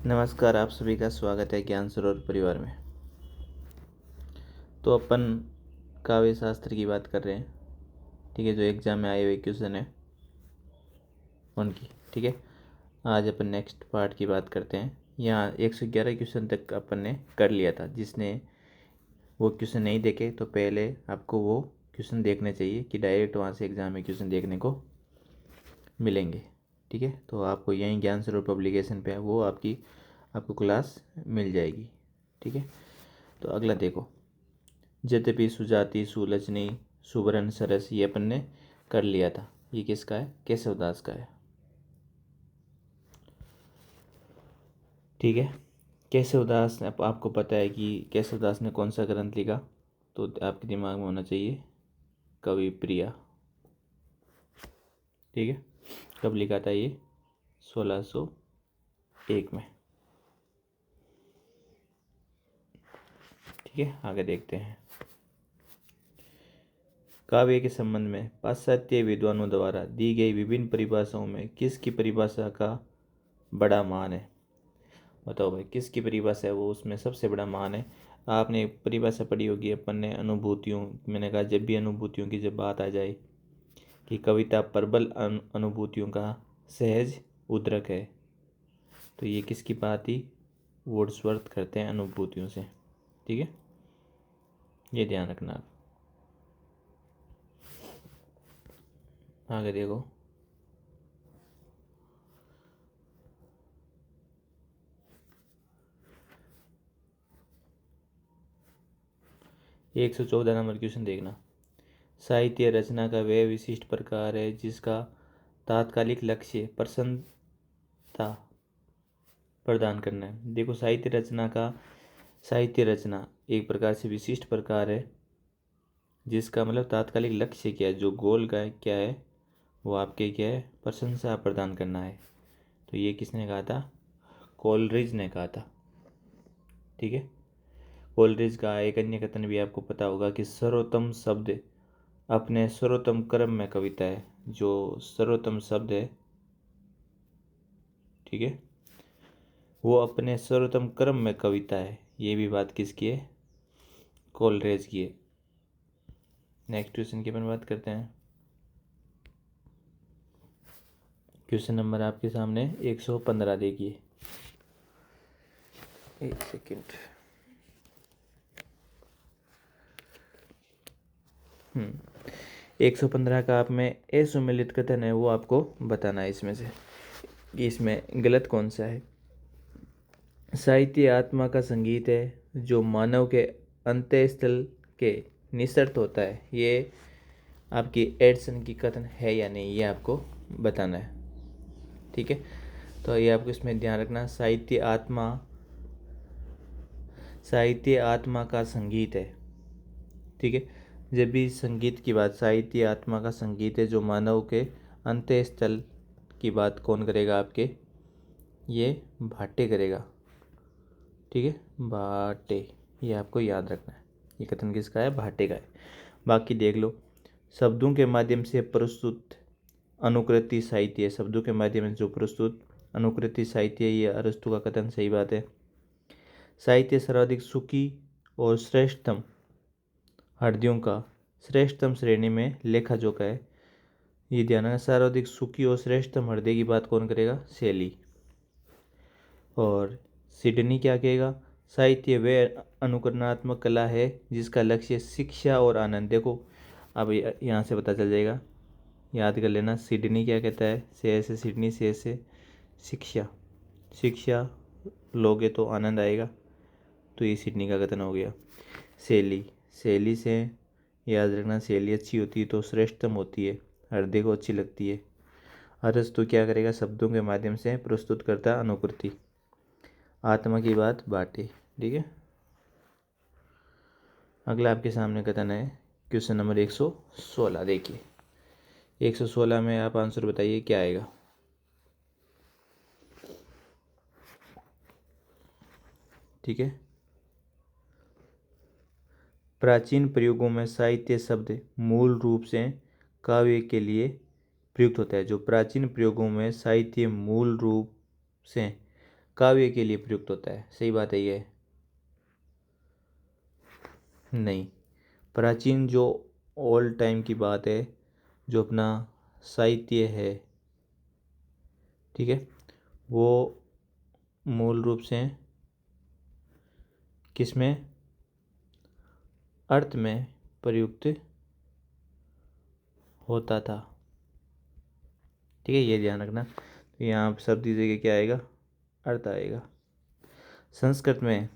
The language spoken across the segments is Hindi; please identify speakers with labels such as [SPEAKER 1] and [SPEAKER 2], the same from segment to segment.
[SPEAKER 1] नमस्कार, आप सभी का स्वागत है ज्ञान सरोवर परिवार में। तो अपन काव्य शास्त्र की बात कर रहे हैं, ठीक है। जो एग्जाम में आए हुए क्वेश्चन है उनकी, ठीक है। आज अपन नेक्स्ट पार्ट की बात करते हैं। यहाँ 111 क्वेश्चन तक अपन ने कर लिया था। जिसने वो क्वेश्चन नहीं देखे तो पहले आपको वो क्वेश्चन देखने चाहिए कि डायरेक्ट वहाँ से एग्ज़ाम में क्वेश्चन देखने को मिलेंगे, ठीक है। तो आपको यहीं ज्ञान सरोवर पब्लिकेशन पे है, वो आपको क्लास मिल जाएगी, ठीक है। तो अगला देखो, यद्यपि सुजाति सुलचनी सुवर्ण सरस, ये अपन ने कर लिया था। ये किसका है? केशवदास का है, ठीक है। केशवदास आपको पता है कि केशवदास ने कौन सा ग्रंथ लिखा, तो आपके दिमाग में होना चाहिए कवि प्रिया, ठीक है। कब लिखा था ये? 1601 में, ठीक है। आगे देखते हैं। काव्य के संबंध में पाश्चात्य विद्वानों द्वारा दी गई विभिन्न परिभाषाओं में किसकी परिभाषा का बड़ा मान है? बताओ भाई, किसकी परिभाषा है वो उसमें सबसे बड़ा मान है? आपने परिभाषा पढ़ी होगी अपन ने, अनुभूतियों। मैंने कहा जब भी अनुभूतियों की जब बात आ जाए कि कविता प्रबल अनुभूतियों का सहज उद्रक है, तो ये किसकी बात ही? वर्ड्सवर्थ करते हैं अनुभूतियों से, ठीक है। ये ध्यान रखना आप। आगे देखो, एक 114 नंबर क्वेश्चन देखना। साहित्य रचना का वह विशिष्ट प्रकार है जिसका तात्कालिक लक्ष्य प्रसन्नता प्रदान करना है। देखो, साहित्य रचना एक प्रकार से विशिष्ट प्रकार है जिसका मतलब तात्कालिक लक्ष्य क्या है, जो गोल का क्या है, वो आपके क्या है? प्रशंसा प्रदान करना है। तो ये किसने कहा था? कोलरिज ने कहा था, ठीक है। कोलरिज का एक अन्य कथन भी आपको पता होगा कि सर्वोत्तम शब्द अपने सर्वोत्तम क्रम में कविता है। जो सर्वोत्तम शब्द है, ठीक है, वो अपने सर्वोत्तम क्रम में कविता है। ये भी बात किसकी है? कोलरिज की है। नेक्स्ट क्वेश्चन की अपन बात करते हैं। क्वेश्चन नंबर आपके सामने 115 देखिए। एक सेकेंड। 115 का आप में असुमेलित कथन है वो आपको बताना है इसमें से कि इसमें गलत कौन सा है। साहित्य आत्मा का संगीत है जो मानव के अंतःस्थल के निसर्त होता है। ये आपकी एडसन की कथन है या नहीं, ये आपको बताना है, ठीक है। तो ये आपको इसमें ध्यान रखना, साहित्य आत्मा का संगीत है, ठीक है। जब भी संगीत की बात, साहित्य आत्मा का संगीत है जो मानव के अंतःस्थल की बात कौन करेगा? आपके ये भाटे करेगा, ठीक है। भाटे, ये आपको याद रखना है। ये कथन किसका है? भाटे का है। बाकी देख लो, शब्दों के माध्यम से प्रस्तुत अनुकृति साहित्य, शब्दों के माध्यम से जो प्रस्तुत अनुकृति साहित्य, ये अरस्तु का कथन सही बात है। साहित्य सर्वाधिक सुखी और श्रेष्ठतम हृदयों का श्रेष्ठतम श्रेणी में लेखा जोखा है। ये ध्यान रखना, सर्वाधिक सुखी और श्रेष्ठतम हृदय की बात कौन करेगा? शैली। और सिडनी क्या कहेगा? साहित्य वह अनुकरणात्मक कला है जिसका लक्ष्य शिक्षा और आनंद। देखो, अब यहाँ से पता चल जाएगा, याद कर लेना। सिडनी क्या कहता है? से सिडनी, से शिक्षा। शिक्षा लोगे तो आनंद आएगा, तो ये सिडनी का कथन हो गया। शैली से याद रखना, शैली अच्छी होती है तो श्रेष्ठतम होती है, हृदय को अच्छी लगती है। अरस्तु क्या करेगा? शब्दों के माध्यम से प्रस्तुत करता अनुकृति, आत्मा की बात बाटे, ठीक है। अगला आपके सामने कथन है क्वेश्चन नंबर 116 देखिए। 116 में आप आंसर बताइए क्या आएगा। ठीक है, प्राचीन प्रयोगों में साहित्य शब्द मूल रूप से काव्य के लिए प्रयुक्त होता है। जो प्राचीन प्रयोगों में साहित्य मूल रूप से काव्य के लिए प्रयुक्त होता है। सही बात है ये? नहीं। प्राचीन जो ओल्ड टाइम की बात है, जो अपना साहित्य है, ठीक है, वो मूल रूप से किसमें, अर्थ में प्रयुक्त होता था। ठीक है, ये ध्यान रखना। तो यहाँ शब्द की जगह क्या आएगा, अर्थ आएगा। संस्कृत में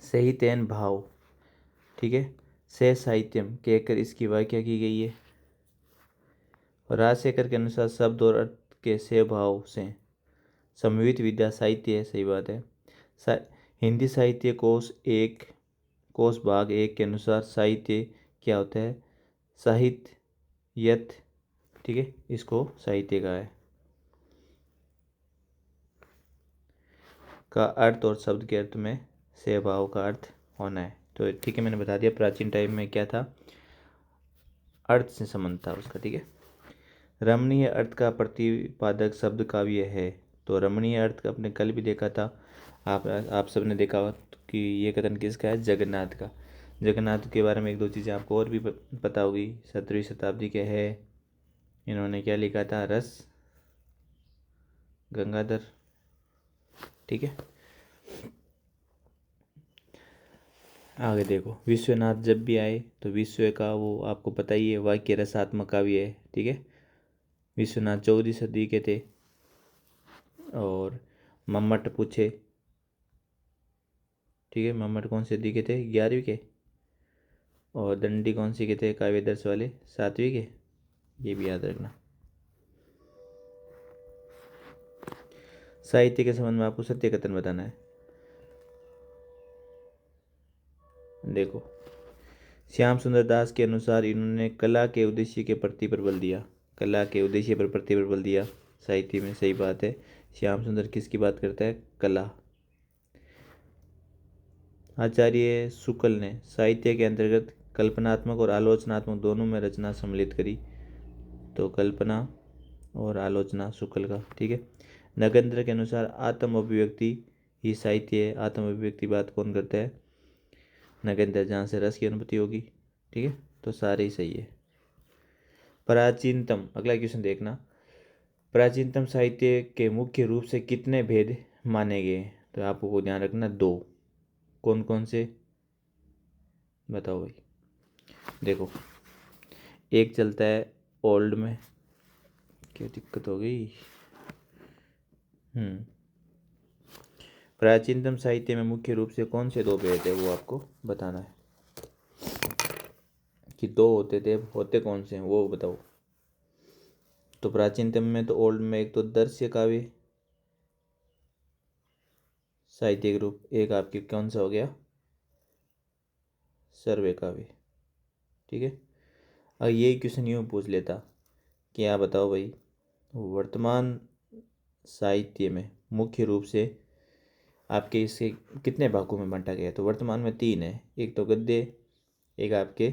[SPEAKER 1] सहितेन भाव, ठीक है, से साहित्यम कहकर इसकी व्याख्या की गई है। और राजशेखर के अनुसार शब्द और अर्थ के से भाव से समन्वित विद्या साहित्य है। सही बात है। सा, हिंदी साहित्य कोश भाग 1 के अनुसार साहित्य क्या होता है, साहित्यत, ठीक है, इसको साहित्य का है, का अर्थ और शब्द के अर्थ में से भाव का अर्थ होना है। तो ठीक है, मैंने बता दिया प्राचीन टाइम में क्या था, अर्थ से संबंध था उसका। ठीक है, रमणीय अर्थ का प्रतिपादक शब्द काव्य है। तो रमणीय अर्थ का अपने कल भी देखा था, आप सबने देखा होगा कि ये कथन किसका है, जगन्नाथ का। जगन्नाथ के बारे में एक दो चीज़ें आपको और भी पता होगी। 17वीं शताब्दी के है, इन्होंने क्या लिखा था, रस गंगाधर। ठीक है, आगे देखो, विश्वनाथ जब भी आए तो विश्व का वो आपको पता ही है, वाक्य रसात्मक काव्य है। ठीक है, विश्वनाथ 14वीं सदी के थे। और मम्मट पूछे, ठीक है, मम्मट कौन सी सदी के थे, 11वीं के। और दंडी कौन सी के थे, काव्यदर्श वाले, 7वीं के। ये भी याद रखना। साहित्य के संबंध में आपको सत्य कथन बताना है। देखो, श्याम सुंदर दास के अनुसार इन्होंने कला के उद्देश्य के प्रति प्रबल दिया, कला के उद्देश्य पर प्रति प्रबल दिया साहित्य में। सही बात है। श्याम सुंदर किसकी बात करता है, कला। आचार्य शुक्ल ने साहित्य के अंतर्गत कल्पनात्मक और आलोचनात्मक दोनों में रचना सम्मिलित करी। तो कल्पना और आलोचना शुक्ल का। ठीक है, नगेंद्र के अनुसार आत्म अभिव्यक्ति ही साहित्य है। आत्म अभिव्यक्ति बात कौन करता है, नगेंद्र, जहाँ से रस की अनुभूति होगी। ठीक है, तो सारे ही सही है। प्राचीनतम, अगला क्वेश्चन देखना, प्राचीनतम साहित्य के मुख्य रूप से कितने भेद माने गए। तो आपको ध्यान रखना, 2। कौन कौन से, बताओ भाई। देखो, एक चलता है ओल्ड में, क्या दिक्कत हो गई। प्राचीनतम साहित्य में मुख्य रूप से कौन से 2 भेद है, वो आपको बताना है कि 2 होते थे, होते कौन से हैं वो बताओ। तो प्राचीनतम में तो ओल्ड में एक तो दृश्य काव्य साहित्यिक रूप, एक आपकी कौन सा हो गया, सर्वे काव्य। ठीक है, अब यही क्वेश्चन यूँ पूछ लेता कि आप बताओ भाई, वर्तमान साहित्य में मुख्य रूप से आपके इसके कितने भागों में बांटा गया है। तो वर्तमान में 3 है, एक तो गद्य, एक आपके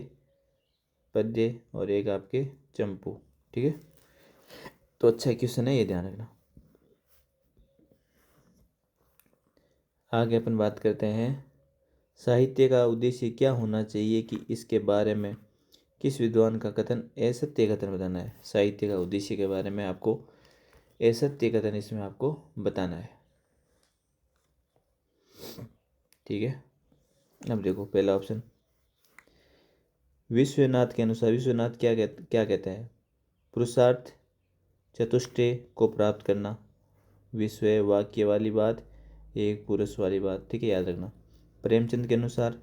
[SPEAKER 1] पद्य और एक आपके चंपू। ठीक है, तो अच्छा क्वेश्चन है, ये ध्यान रखना। आगे अपन बात करते हैं, साहित्य का उद्देश्य क्या होना चाहिए कि इसके बारे में किस विद्वान का कथन असत्य कथन बताना है। साहित्य का उद्देश्य के बारे में आपको असत्य कथन इसमें आपको बताना है। ठीक है, अब देखो पहला ऑप्शन, विश्वनाथ के अनुसार, विश्वनाथ क्या कहता है, पुरुषार्थ चतुष्टय को प्राप्त करना। विश्व वाक्य वाली बात, एक पुरुष वाली बात। ठीक है, याद रखना। प्रेमचंद के अनुसार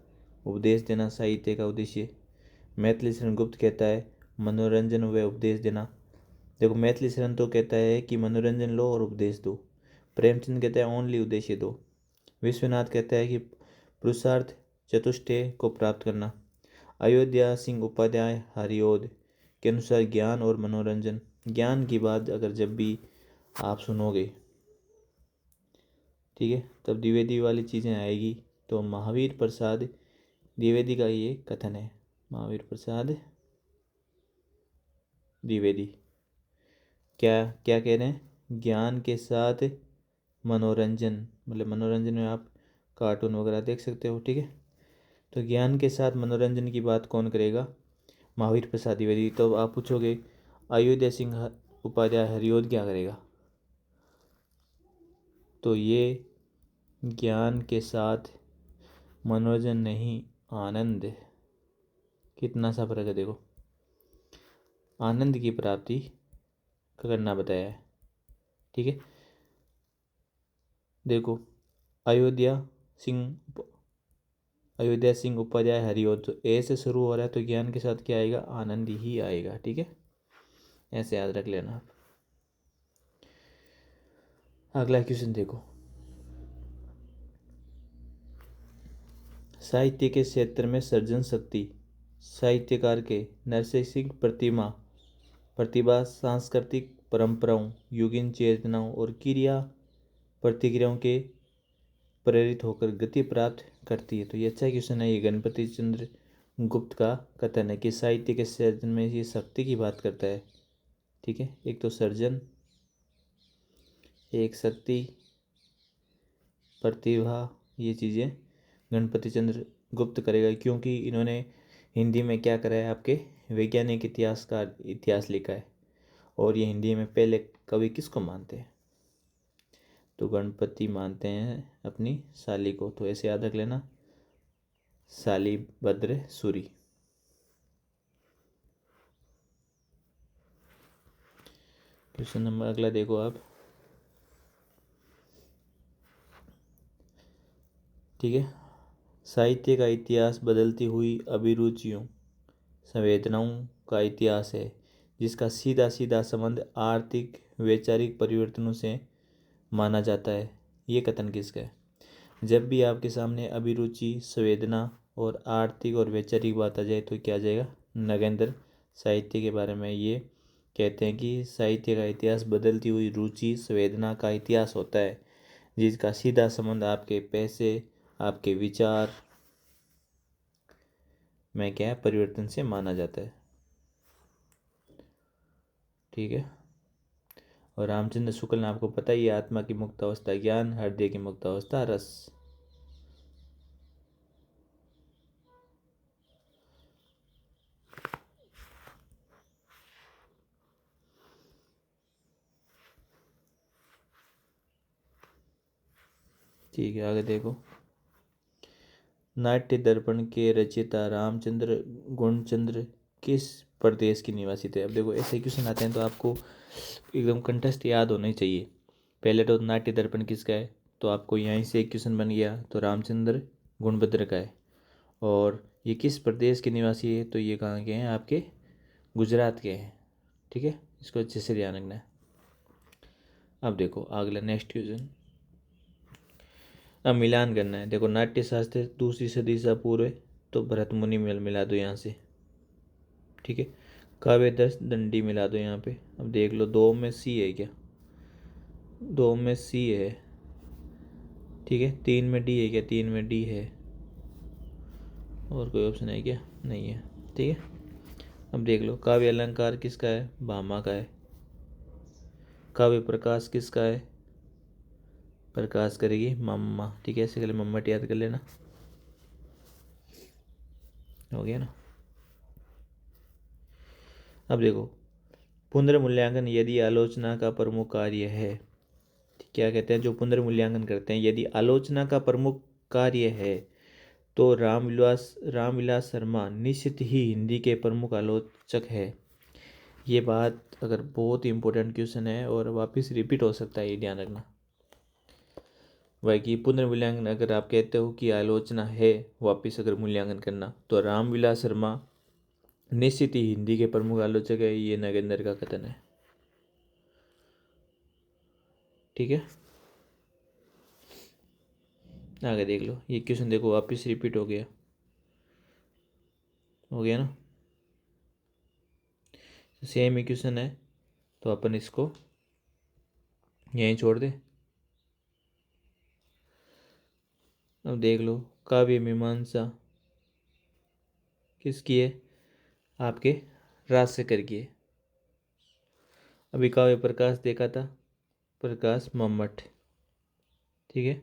[SPEAKER 1] उपदेश देना साहित्य का उद्देश्य। मैथिली शरण गुप्त कहता है मनोरंजन व उपदेश देना। देखो, मैथिली शरण तो कहता है कि मनोरंजन लो और उपदेश दो। प्रेमचंद कहता है ओनली उद्देश्य दो। विश्वनाथ कहता है कि पुरुषार्थ चतुष्टय को प्राप्त करना। अयोध्या सिंह उपाध्याय हरिओद के अनुसार ज्ञान और मनोरंजन। ज्ञान की बात अगर जब भी आप सुनोगे, ठीक है, तब द्विवेदी वाली चीज़ें आएगी। तो महावीर प्रसाद द्विवेदी का ये कथन है, महावीर प्रसाद द्विवेदी क्या क्या कह रहे हैं, ज्ञान के साथ मनोरंजन, मतलब मनोरंजन में आप कार्टून वगैरह देख सकते हो। ठीक है, तो ज्ञान के साथ मनोरंजन की बात कौन करेगा? महावीर प्रसाद द्विवेदी। तो आप पूछोगे अयोध्या सिंह उपाध्याय हरिऔध क्या करेगा? तो ये ज्ञान के साथ मनोरंजन नहीं, आनंद, कितना सा फर्क है देखो, आनंद की प्राप्ति करना बताया है। ठीक है, देखो अयोध्या सिंह अयोध्या सिंह उपाध्याय हरिऔध, तो ए से शुरू हो रहा है, तो ज्ञान के साथ क्या आएगा? आनंद ही आएगा। ठीक है, ऐसे याद रख लेना आप। अगला क्वेश्चन देखो, साहित्य के क्षेत्र में सृजन शक्ति साहित्यकार के नैसर्गिक प्रतिभा, सांस्कृतिक परंपराओं, युगीन चेतनाओं और क्रिया प्रतिक्रियाओं के प्रेरित होकर गति प्राप्त करती है। तो ये अच्छा क्वेश्चन है। ये गणपति चंद्र गुप्त का कथन है कि साहित्य के सृजन में ये शक्ति की बात करता है। ठीक है, एक तो सर्जन, एक शक्ति, प्रतिभा, ये चीज़ें गणपति चंद्र गुप्त करेगा, क्योंकि इन्होंने हिंदी में क्या करा है? आपके वैज्ञानिक इतिहास का इतिहास लिखा है। और ये हिंदी में पहले कवि किसको मानते हैं? तो गणपति मानते हैं अपनी साली को। तो ऐसे याद रख लेना, शालिभद्र सूरी। क्वेश्चन नंबर अगला देखो आप। ठीक है, साहित्य का इतिहास बदलती हुई अभिरुचियों, संवेदनाओं का इतिहास है, जिसका सीधा सीधा संबंध आर्थिक वैचारिक परिवर्तनों से माना जाता है। ये कथन किसका है? जब भी आपके सामने अभिरुचि, संवेदना और आर्थिक और वैचारिक बात आ जाए तो क्या आ जाएगा? नगेंद्र साहित्य के बारे में ये कहते हैं कि साहित्य का इतिहास बदलती हुई रुचि, संवेदना का इतिहास होता है, जिसका सीधा संबंध आपके पैसे, आपके विचार में क्या है? परिवर्तन से माना जाता है। ठीक है, और रामचंद्र शुक्ल ने आपको पता ही है, आत्मा की मुक्त अवस्था ज्ञान, हृदय की मुक्त अवस्था रस। ठीक है, आगे देखो, नाट्य दर्पण के रचयिता रामचंद्र गुणचंद्र किस प्रदेश के निवासी थे? अब देखो ऐसे क्वेश्चन आते हैं तो आपको एकदम कंठस्थ याद होना ही चाहिए। पहले तो नाट्य दर्पण किसका है? तो आपको यहीं से एक क्वेश्चन बन गया, तो रामचंद्र गुणभद्र का है। और ये किस प्रदेश के निवासी है? तो ये कहाँ के हैं? आपके गुजरात के हैं। ठीक है, इसको अच्छे से ध्यान रखना है। अब देखो अगला नेक्स्ट क्वेश्चन, अब मिलान करना है। देखो नाट्य शास्त्र 2वीं सदी ईसा पूर्व है, तो भरत मुनि मिला दो यहाँ से। ठीक है, काव्य दस दंडी मिला दो यहाँ पे। अब देख लो, दो में सी है क्या? दो में सी है। ठीक है, तीन में डी है क्या? तीन में डी है। और कोई ऑप्शन है क्या? नहीं है। ठीक है, अब देख लो, काव्य अलंकार किसका है? भामा का है। काव्य प्रकाश किसका है? प्रकाश करेगी मम्मा। ठीक है, ऐसे कर मम्मा याद कर लेना। हो गया ना। अब देखो, पुनर्मूल्यांकन यदि आलोचना का प्रमुख कार्य है, क्या कहते हैं? जो पुनर्मूल्यांकन करते हैं, यदि आलोचना का प्रमुख कार्य है तो रामविलास शर्मा निश्चित ही हिंदी के प्रमुख आलोचक है। ये बात अगर बहुत ही इंपॉर्टेंट क्वेश्चन है और वापस रिपीट हो सकता है, ये ध्यान रखना। वही कि पुनर्मूल्यांकन अगर आप कहते हो कि आलोचना है, वापस अगर मूल्यांकन करना, तो रामविलास शर्मा निश्चित ही हिंदी के प्रमुख आलोचक है। ये नगेंद्र का कथन है। ठीक है, आगे देख लो, ये क्वेश्चन देखो वापस रिपीट हो गया। हो गया ना, सेम ही क्वेश्चन है, तो अपन इसको यहीं छोड़ दे। अब देख लो, काव्य मीमांसा किसकी है? आपके राजशेखर की है। अभी काव्य प्रकाश देखा था, प्रकाश मम्मट। ठीक है।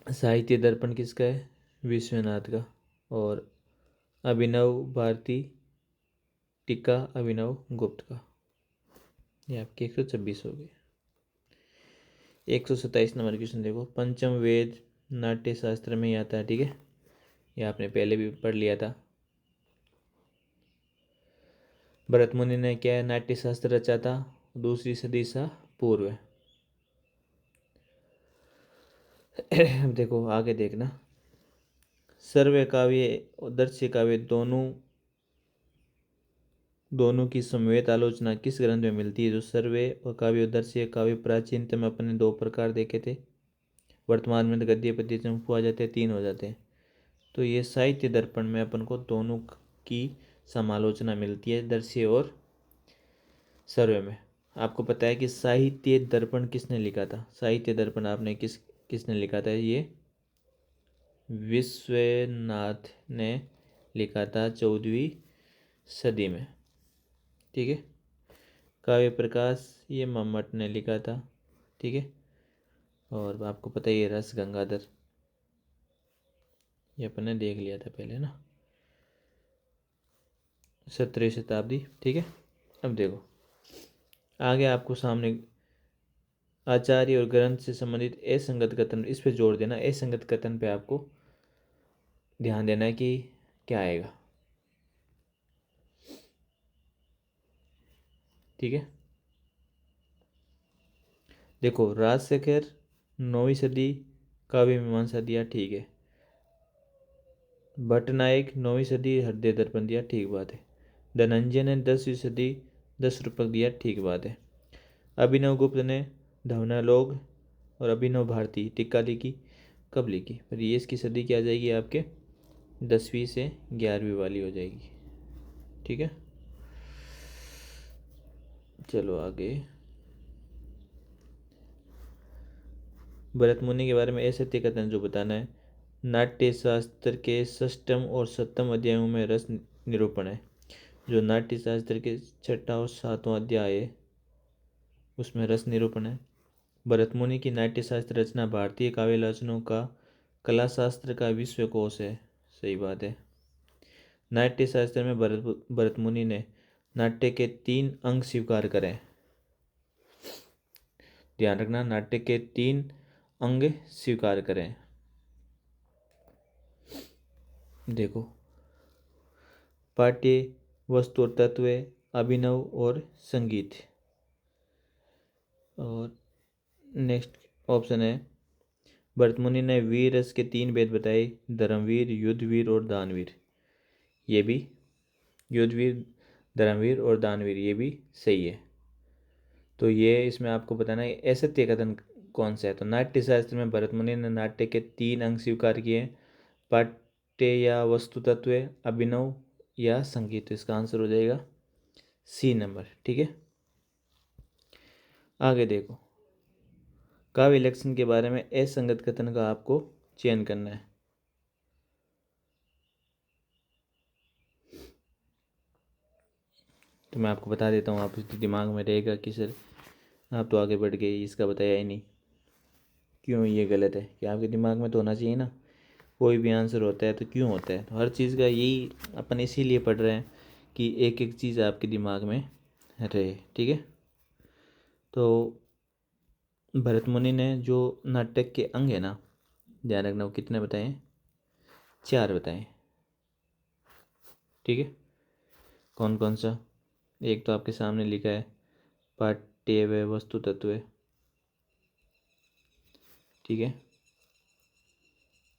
[SPEAKER 1] साहित्य दर्पण किसका है? विश्वनाथ का। और अभिनव भारती टीका अभिनव गुप्त का। ये आपके 126 हो गए। 127 नंबर क्वेश्चन देखो। पंचम वेद नाट्य शास्त्र में ही आता है, ठीक है, ये आपने पहले भी पढ़ लिया था। भरत मुनि ने क्या है, नाट्य शास्त्र रचा था 2री सदी सा पूर्व। अब देखो आगे देखना। सर्व काव्य और दृश्य काव्य दोनों की समवेत आलोचना किस ग्रंथ में मिलती है? जो सर्वे और काव्य और दृश्य काव्य प्राचीनतम अपने 2 प्रकार देखे थे, वर्तमान में गद्य पद्य चंपू आ जाते हैं, 3 हो जाते हैं। तो ये साहित्य दर्पण में अपन को दोनों की समालोचना मिलती है, दृश्य और सर्वे में। आपको पता है कि साहित्य दर्पण किसने लिखा था? साहित्य दर्पण आपने किसने लिखा था? ये विश्वनाथ ने लिखा था 14वीं सदी में, ठीक है। काव्य प्रकाश ये मम्मट ने लिखा था, ठीक है। और आपको पता है ये रस गंगाधर, ये अपन ने देख लिया था पहले ना, 17वीं शताब्दी, ठीक है। अब देखो आगे आपको सामने आचार्य और ग्रंथ से संबंधित असंगत कथन, इस पे जोड़ देना। असंगत कथन पे आपको ध्यान देना है कि क्या आएगा, ठीक है। देखो राजशेखर 9वीं सदी काव्य मीमांसा दिया, ठीक है। भट्टनायक 9वीं सदी हृदय दर्पण दिया, ठीक बात है। धनंजय ने 10वीं सदी 10 रूपक दिया, ठीक बात है। अभिनव गुप्त ने धवनालोक और अभिनव भारती टीका लिखी, कब लिखी? पर ये इसकी सदी क्या आ जाएगी आपके 10वीं से 11वीं वाली हो जाएगी, ठीक है। चलो आगे। भरत मुनि के बारे में असत्य कथन जो बताना है। नाट्य शास्त्र के 6म और 7म अध्यायों में रस निरूपण है। जो नाट्य शास्त्र के 6ठा और 7वां अध्याय है उसमें रस निरूपण है। भरत मुनि की नाट्य शास्त्र रचना भारतीय काव्य रचनाओं का कला शास्त्र का विश्वकोश है, सही बात है। नाट्य शास्त्र में भरत मुनि ने नाट्य के 3 अंग स्वीकार करें। ध्यान रखना, नाट्य के 3 अंग स्वीकार करें। देखो पाठ्य वस्तु और तत्व, अभिनव और संगीत। और नेक्स्ट ऑप्शन है भरत मुनि ने वीर रस के 3 भेद बताए, धर्मवीर, युद्धवीर और दानवीर। ये भी युद्धवीर, धर्मवीर और दानवीर, ये भी सही है। तो ये इसमें आपको बताना है असत्य कथन कौन सा है। तो नाट्य शास्त्र में भरत मुनि ने नाट्य के 3 अंग स्वीकार किए, पाठ्य या वस्तु तत्व, अभिनव या संगीत। तो इसका आंसर हो जाएगा सी नंबर, ठीक है। आगे देखो काव्य लक्षण के बारे में असंगत कथन का आपको चयन करना है। तो मैं आपको बता देता हूँ, आप दिमाग में रहेगा कि सर आप तो आगे बढ़ गए, इसका बताया ही नहीं। क्यों ये गलत है कि आपके दिमाग में तो होना चाहिए ना, कोई भी आंसर होता है तो क्यों होता है। तो हर चीज़ का यही अपन इसीलिए पढ़ रहे हैं कि एक एक चीज़ आपके दिमाग में रहे, ठीक है। तो भरत मुनि ने जो नाटक के अंग है ना, ध्यान रखना, वो कितने बताए? 4 बताए, ठीक है। कौन कौन सा? एक तो आपके सामने लिखा है पाठ्य व वस्तु तत्व, ठीक है।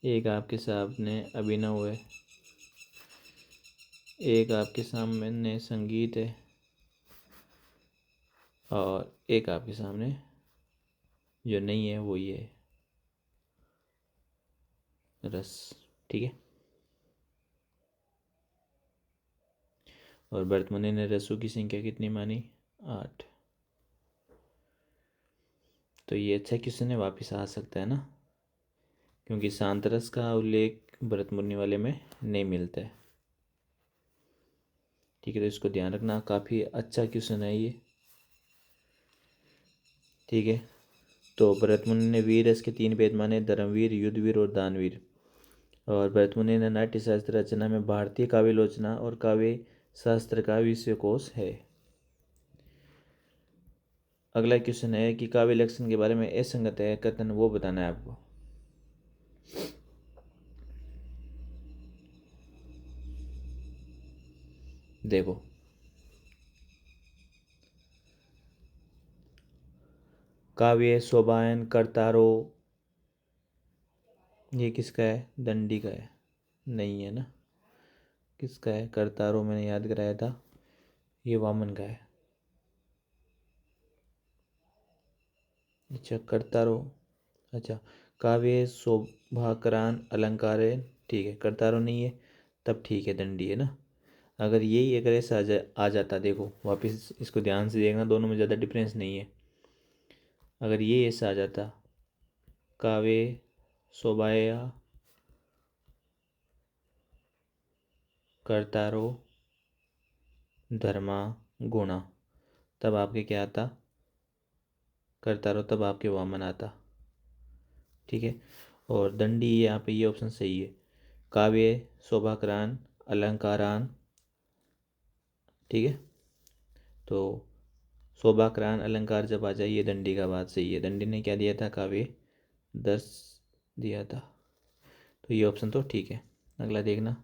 [SPEAKER 1] एक आपके सामने अभिनव है, एक आपके सामने संगीत है, और एक आपके सामने जो नहीं है वो ये है रस, ठीक है। और भरत मुनि ने रसों की संख्या कितनी मानी? 8। तो ये अच्छा क्वेश्चन है, वापिस आ सकता है ना, क्योंकि शांत रस का उल्लेख भरत मुनि वाले में नहीं मिलता है, ठीक है। तो इसको ध्यान रखना, काफ़ी अच्छा क्वेश्चन है ये, ठीक है। तो भरतमुनि ने वीर रस के 3 भेद माने, धर्मवीर, युद्धवीर और दानवीर। और भरतमुनि ने नाट्य शास्त्र रचना में भारतीय काव्यलोचना और काव्य शास्त्र का विश्वकोश है। अगला क्वेश्चन है कि काव्य लक्षण के बारे में असंगत है कथन वो बताना है आपको। देखो काव्य शोभायन करतारो, ये किसका है? दंडी का है? नहीं है ना। किसका है? करतारो मैंने याद कराया था, ये वामन का है। अच्छा करतारो, अच्छा काव्य शोभाकरान अलंकार है, ठीक है। करतारो नहीं है तब ठीक है, दंडी है ना। अगर यही अगर ऐसा आ जाता, देखो वापस इसको ध्यान से देखना, दोनों में ज़्यादा डिफरेंस नहीं है। अगर ये ऐसा आ जाता काव्य शोभाया करतारो धर्मा गुणा, तब आपके क्या आता? करतारो, तब आपके वामन आता, ठीक है। और दंडी यहाँ पे ये ऑप्शन सही है। काव्य शोभाकरान अलंकारान, ठीक है। तो शोभाकरान अलंकार जब आ जाए ये दंडी का बात सही है। दंडी ने क्या दिया था? काव्य 10 दिया था, तो ये ऑप्शन तो ठीक है। अगला देखना,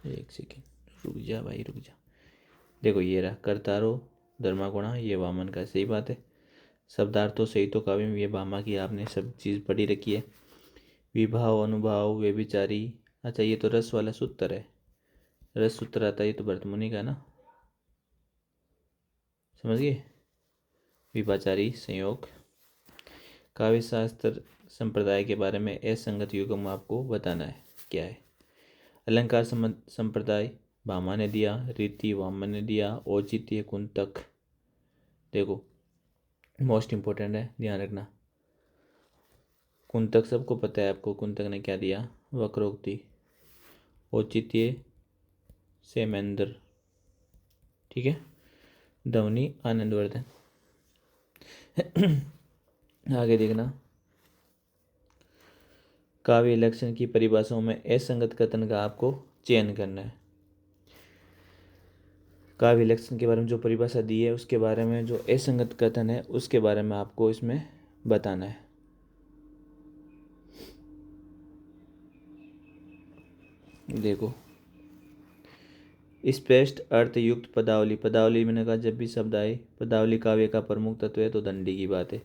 [SPEAKER 1] एक सेकेंड रुक जा भाई रुक जा। देखो ये रहा करतारो धर्मागुणा, ये वामन का, सही बात है। शब्दार्थों सही तो काव्य में ये भामा की आपने सब चीज़ पढ़ी रखी है। विभाव अनुभाव व्यभिचारी, अच्छा ये तो रस वाला सूत्र है, रस सूत्र आता है, ये तो भरतमुनि का ना, समझ गए। विभाचारी संयोग। काव्य शास्त्र संप्रदाय के बारे में असंगत युग्म आपको बताना है, क्या है? अलंकार संप्रदाय भामा ने दिया, रीति वामन ने दिया, औचित्य कुंतक। देखो मोस्ट इंपॉर्टेंट है, ध्यान रखना। कुंतक सबको पता है आपको, कुंतक ने क्या दिया? वक्रोक्ति। औचित्य सेमेंद्र, ठीक है। ध्वनि आनंदवर्धन। आगे देखना, काव्य लक्षण की परिभाषाओं में असंगत कथन का आपको चयन करना है। काव्य लक्षण के बारे में जो परिभाषा दी है उसके बारे में जो असंगत कथन है उसके बारे में आपको इसमें बताना है। देखो स्पष्ट अर्थ युक्त पदावली, पदावली मैंने कहा जब भी शब्द आए, पदावली काव्य का प्रमुख तत्व है, तो दंडी की बात है।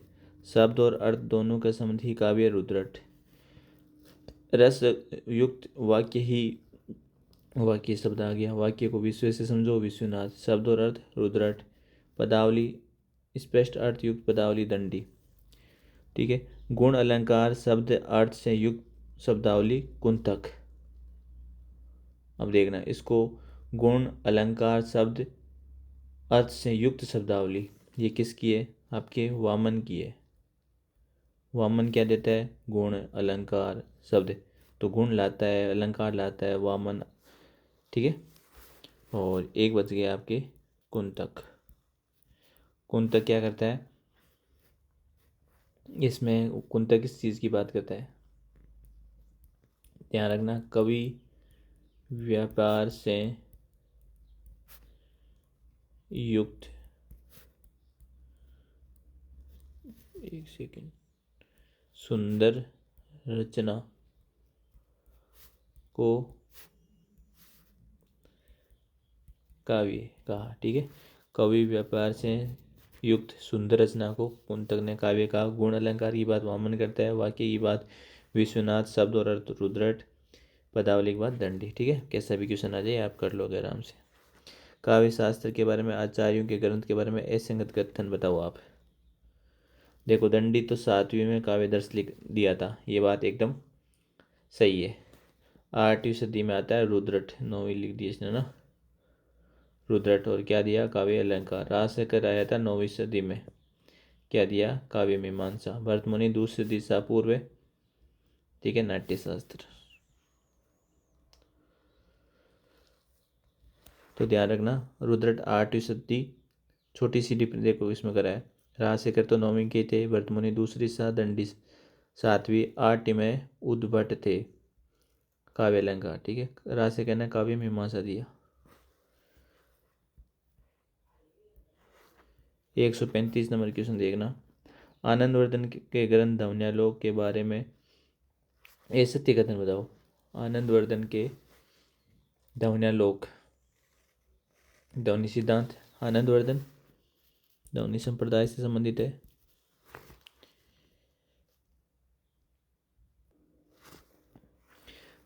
[SPEAKER 1] शब्द और अर्थ दोनों का संबंध ही काव्य रुद्रट। रस युक्त वाक्य ही, वाक्य शब्द आ गया, वाक्य को विश्व से समझो विश्वनाथ। शब्द और अर्थ रुद्रट। पदावली स्पष्ट अर्थ युक्त पदावली दंडी, ठीक है। गुण अलंकार शब्द अर्थ से युक्त शब्दावली कुंतक। अब देखना इसको, गुण अलंकार शब्द अर्थ से युक्त शब्दावली, ये किसकी है? आपके वामन की है। वामन क्या देता है? गुण अलंकार शब्द, तो गुण लाता है, अलंकार लाता है वामन, ठीक है। और एक बच गया आपके कुंतक। कुंतक क्या करता है? इसमें कुंतक किस चीज़ की बात करता है? ध्यान रखना, कवि व्यापार से युक्त, एक सेकेंड, सुंदर रचना को काव्य कहा, ठीक है। कवि व्यापार से युक्त सुंदर रचना को कुंतक ने काव्य कहा। गुण अलंकार की बात वामन करता है, वाक्य की बात विश्वनाथ, शब्द और अर्थ रुद्रट, पदावली की बात दंडी, ठीक है। कैसा भी क्वेश्चन आ जाए आप कर लोगे आराम से। काव्य शास्त्र के बारे में, आचार्यों के ग्रंथ के बारे में असंगत कथन बताओ आप। देखो दंडी तो 7वीं में काव्य दर्श लिख दिया था, ये बात एकदम सही है। 8वीं सदी में आता है रुद्रट, 9वीं लिख दी इसने ना, रुद्रट। और क्या दिया? काव्य अलंकार। राजशेखर आया था 9वीं सदी में, क्या दिया? काव्य मीमांसा। भरतमुनि दूसरी सदी ईसा पूर्व, ठीक है, नाट्य शास्त्र। तो ध्यान रखना। रुद्रट 8वीं शताब्दी, छोटी सी डिप देखो इसमें करा है। राजशेखर तो 9वीं के थे, भरतमुनि दूसरी सा, दंडी 7वीं, 8 में उद्भट थे, काव्य अलंकार। ठीक है, राजशेखर ने काव्य मीमांसा दिया। 135 नंबर क्वेश्चन देखना। आनंदवर्धन के ग्रंथ ध्वन्यालोक के बारे में ये सत्य कथन बताओ। आनंदवर्धन के ध्वन्यालोक, ध्वनि सिद्धांत, आनंदवर्धन ध्वनि संप्रदाय से संबंधित है।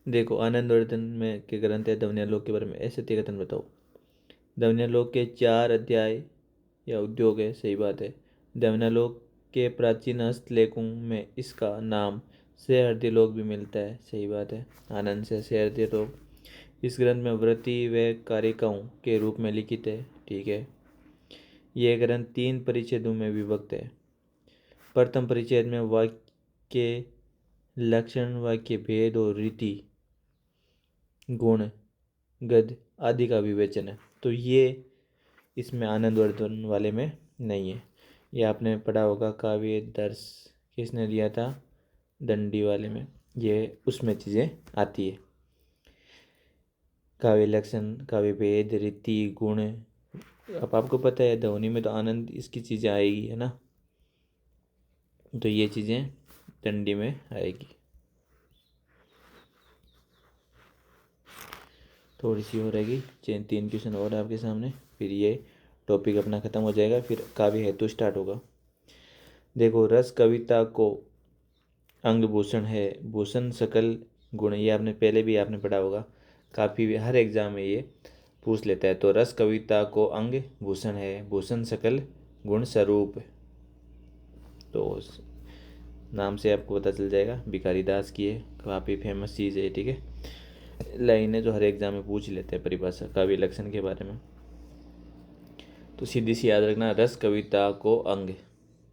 [SPEAKER 1] देखो आनंदवर्धन में के ग्रंथ है ध्वन्यालोक के बारे में ऐसे सत्य कथन बताओ। ध्वन्यालोक के 4 अध्याय या उद्योग है, सही बात है। ध्वन्यालोक के प्राचीन हस्तलेखों में इसका नाम सहृदयलोक भी मिलता है, सही बात है। आनंद से सहृदयलोक। इस ग्रंथ में वृत्ति व कारिकाओं के रूप में लिखित है, ठीक है। यह ग्रंथ 3 परिच्छेदों में विभक्त है। प्रथम परिच्छेद में वाक्य लक्षण, वाक्य भेद और रीति, गुण, गद्य आदि का विवेचन है। तो ये इसमें आनंदवर्धन वाले में नहीं है। ये आपने पढ़ा होगा काव्य दर्श किसने दिया था, दंडी वाले में, ये उसमें चीज़ें आती है। काव्य लक्षण, काव्य भेद, रीति, गुण, अब आपको पता है ध्वनि में तो आनंद इसकी चीज़ें आएगी, है ना। तो ये चीज़ें दंडी में आएगी। थोड़ी सी हो रहेगी, 3 क्वेश्चन और आपके सामने, फिर ये टॉपिक अपना ख़त्म हो जाएगा, फिर काव्य हेतु स्टार्ट होगा। देखो, रस कविता को अंग भूषण है, भूषण सकल गुण, ये आपने पहले भी आपने पढ़ा होगा, काफ़ी हर एग्जाम में ये पूछ लेता है। तो रस कविता को अंग भूषण है, भूषण सकल गुण स्वरूप। तो नाम से आपको पता चल जाएगा, भिखारी दास की है, काफ़ी फेमस चीज़ है, ठीक है। लाइन है जो हर एग्जाम में पूछ लेते हैं परिभाषा काव्य लक्षण के बारे में। तो सीधी सी याद रखना, रस कविता को अंग,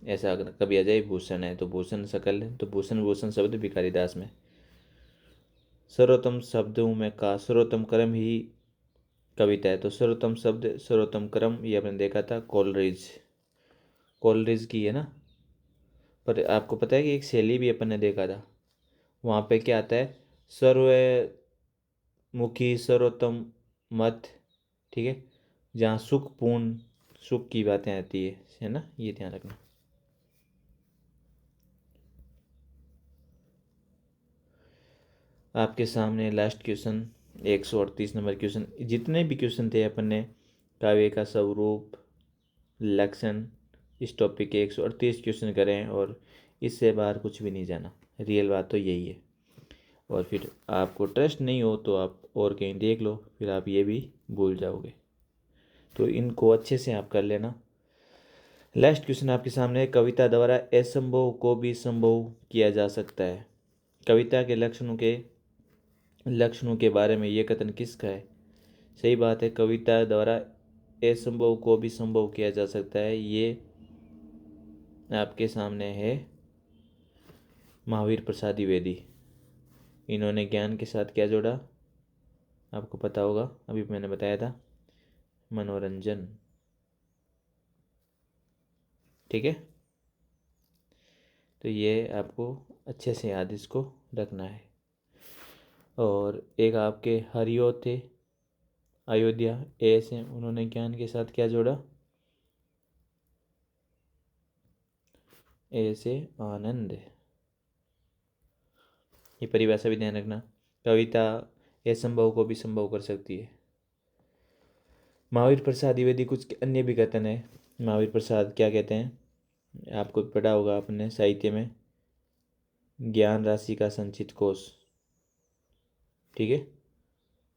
[SPEAKER 1] ऐसा अगर कभी आ जाए भूषण है तो भूषण सकल है, तो भूषण भूषण शब्द भिखारी दास में। सर्वोत्तम शब्दों में का सर्वोत्तम क्रम ही कविता है। तो सर्वोत्तम शब्द, सर्वोत्तम क्रम, ये आपने देखा था कोलरिज, कोलरिज की है ना। पर आपको पता है कि एक शैली भी अपन ने देखा था, वहाँ पे क्या आता है, सर्वमुखी सर्वोत्तम मत, ठीक है, जहाँ सुखपूर्ण सुख की बातें आती है ना, ये ध्यान रखना। आपके सामने लास्ट क्वेश्चन 138 नंबर क्वेश्चन। जितने भी क्वेश्चन थे अपन ने काव्य का स्वरूप, लक्षण, इस टॉपिक के 138 क्वेश्चन करें और इससे बाहर कुछ भी नहीं जाना, रियल बात तो यही है। और फिर आपको ट्रस्ट नहीं हो तो आप और कहीं देख लो, फिर आप ये भी भूल जाओगे। तो इनको अच्छे से आप कर लेना। लास्ट क्वेश्चन आपके सामने, कविता द्वारा असंभव को भी संभव किया जा सकता है। कविता के लक्षणों के बारे में ये कथन किसका है? सही बात है, कविता द्वारा असंभव को भी संभव किया जा सकता है। ये आपके सामने है महावीर प्रसाद द्विवेदी। इन्होंने ज्ञान के साथ क्या जोड़ा, आपको पता होगा, अभी मैंने बताया था, मनोरंजन, ठीक है। तो ये आपको अच्छे से याद इसको रखना है। और एक आपके हरियो थे अयोध्या, एस हैं, उन्होंने ज्ञान के साथ क्या जोड़ा, ए से आनंद। ये परिभाषा भी ध्यान रखना, कविता असंभव को भी संभव कर सकती है। महावीर प्रसाद द्विवेदी कुछ अन्य भी कथन है। महावीर प्रसाद क्या कहते हैं, आपको पढ़ा होगा आपने साहित्य में, ज्ञान राशि का संचित कोष, ठीक है,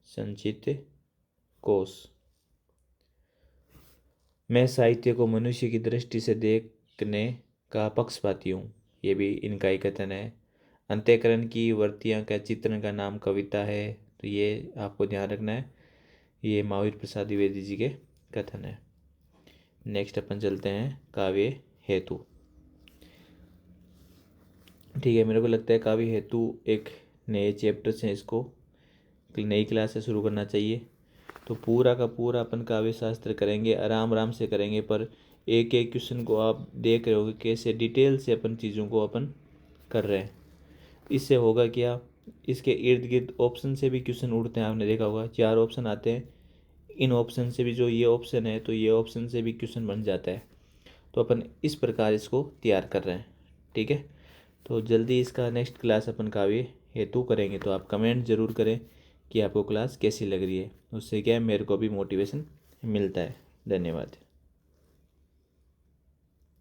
[SPEAKER 1] संचित कोष। मैं साहित्य को मनुष्य की दृष्टि से देखने का पक्षपाती हूँ, ये भी इनका ही कथन है। अंत्यकरण की वर्तियाँ का चित्रण का नाम कविता है, तो ये आपको ध्यान रखना है, ये महावीर प्रसाद द्विवेदी जी के कथन है। नेक्स्ट अपन चलते हैं काव्य हेतु, ठीक है। मेरे को लगता है काव्य हेतु एक नए चैप्टर से इसको नई क्लास से शुरू करना चाहिए। तो पूरा का पूरा अपन काव्य शास्त्र करेंगे, आराम आराम से करेंगे, पर एक एक क्वेश्चन को आप देख रहे होगे कैसे डिटेल से अपन चीज़ों को अपन कर रहे हैं। इससे होगा क्या, इसके इर्द गिर्द ऑप्शन से भी क्वेश्चन उड़ते हैं, आपने देखा होगा 4 ऑप्शन आते हैं, इन ऑप्शन से भी जो ये ऑप्शन है तो ये ऑप्शन से भी क्वेश्चन बन जाता है। तो अपन इस प्रकार इसको तैयार कर रहे हैं, ठीक है। तो जल्दी इसका नेक्स्ट क्लास अपन काव्य हेतु करेंगे, तो आप कमेंट ज़रूर करें कि आपको क्लास कैसी लग रही है, उससे क्या है मेरे को भी मोटिवेशन मिलता है। धन्यवाद।